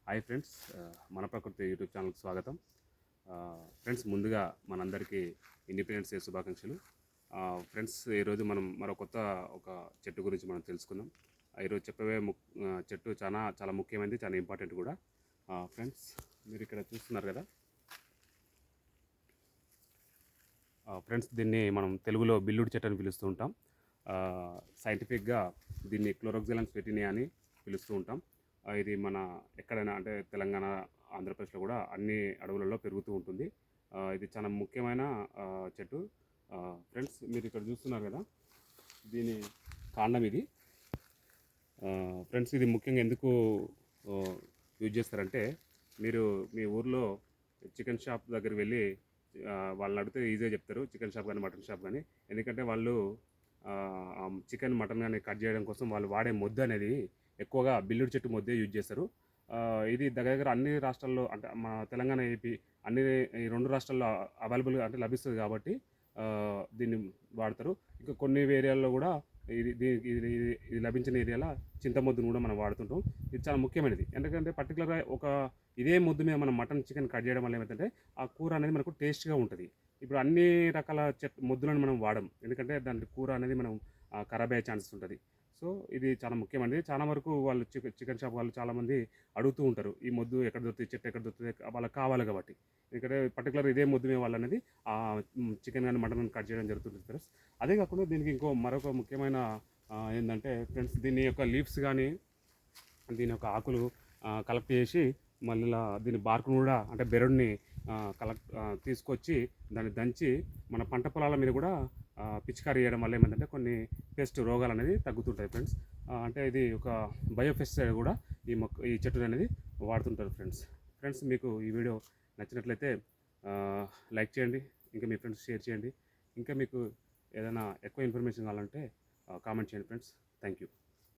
Hi friends, మన ప్రకృతి YouTube ఛానల్కి స్వాగతం. ఫ్రెండ్స్, ముందుగా మనందరికీ ఇండిపెండెన్స్ డే శుభాకాంక్షలు. ఫ్రెండ్స్, ఈరోజు మనం మరో కొత్త ఒక చెట్టు గురించి మనం తెలుసుకుందాం. ఈరోజు చెప్పే చెట్టు చాలా ముఖ్యమైనది, చాలా ఇంపార్టెంట్ కూడా. ఫ్రెండ్స్, మీరు ఇక్కడ చూస్తున్నారు కదా. ఫ్రెండ్స్, దీన్ని మనం తెలుగులో బిల్లుడి చెట్టు అని పిలుస్తూ ఉంటాం. సైంటిఫిక్గా దీన్ని క్లోరోక్సిలన్స్ పెటినియా అని పిలుస్తూ ఉంటాం. ఇది మన ఎక్కడైనా అంటే తెలంగాణ, ఆంధ్రప్రదేశ్లో కూడా అన్ని అడవులలో పెరుగుతూ ఉంటుంది. ఇది చాలా ముఖ్యమైన చెట్టు. ఫ్రెండ్స్, మీరు ఇక్కడ చూస్తున్నారు కదా, దీని కాండం ఇది. ఫ్రెండ్స్, ఇది ముఖ్యంగా ఎందుకు యూజ్ చేస్తారంటే, మీరు మీ ఊర్లో చికెన్ షాప్ దగ్గరికి వెళ్ళి వాళ్ళని అడిగితే ఈజీగా చెప్తారు, చికెన్ షాప్ కానీ మటన్ షాప్ కానీ. ఎందుకంటే వాళ్ళు చికెన్ మటన్ కానీ కట్ చేయడం కోసం వాళ్ళు వాడే మొద్దు అనేది ఎక్కువగా బిల్లుడి చెట్టు మొద్దే యూజ్ చేస్తారు. ఇది దగ్గర అన్ని రాష్ట్రాల్లో అంటే మా తెలంగాణ, ఏపీ ఈ రెండు రాష్ట్రాల్లో అవైలబుల్గా అంటే లభిస్తుంది కాబట్టి దీన్ని వాడతారు. ఇంకా కొన్ని ఏరియాల్లో కూడా ఇది లభించిన ఏరియాలో చింతమొద్దును కూడా మనం వాడుతుంటాం. ఇది చాలా ముఖ్యమైనది. ఎందుకంటే పర్టికులర్గా ఇదే మొద్దు మీద మనం మటన్ చికెన్ కట్ చేయడం వల్ల ఏమైందంటే ఆ కూర అనేది మనకు టేస్ట్గా ఉంటుంది. ఇప్పుడు అన్ని రకాల మొద్దులను మనం వాడం, ఎందుకంటే దాని కూర అనేది మనం ఖరాబ్ అయ్యే ఛాన్సెస్ ఉంటుంది. సో ఇది చాలా ముఖ్యమైనది. చాలా వరకు వాళ్ళు చికెన్ షాప్ వాళ్ళు చాలామంది అడుగుతూ ఉంటారు, ఈ మొద్దు ఎక్కడ దొరుకుతుంది, చెట్టు ఎక్కడ దొరుకుతుంది, వాళ్ళకి కావాలి కాబట్టి. ఎందుకంటే పర్టికులర్ ఇదే మొద్దు మీద వాళ్ళు అనేది చికెన్ కానీ మటన్ కట్ చేయడం జరుగుతుంది ఫ్రెండ్స్. అదే కాకుండా దీనికి మరొక ముఖ్యమైన ఏంటంటే ఫ్రెండ్స్, దీని యొక్క లీవ్స్ కానీ దీని యొక్క ఆకులు కలెక్ట్ చేసి మళ్ళీ దీని బార్కును కూడా అంటే బెరడుని తీసుకొచ్చి దాన్ని దంచి మన పంట పొలాల మీద కూడా పిచికారీ చేయడం వల్ల ఏమంటే కొన్ని పెస్ట్ రోగాలు అనేది తగ్గుతుంటాయి ఫ్రెండ్స్. అంటే ఇది ఒక బయోపెస్టిసైడ్ కూడా ఈ చెట్టు అనేది వాడుతుంటారు ఫ్రెండ్స్. మీకు ఈ వీడియో నచ్చినట్లయితే లైక్ చేయండి, ఇంకా మీ ఫ్రెండ్స్ షేర్ చేయండి. ఇంకా మీకు ఏదైనా ఎక్కువ ఇన్ఫర్మేషన్ కావాలంటే కామెంట్ చేయండి ఫ్రెండ్స్. Thank you.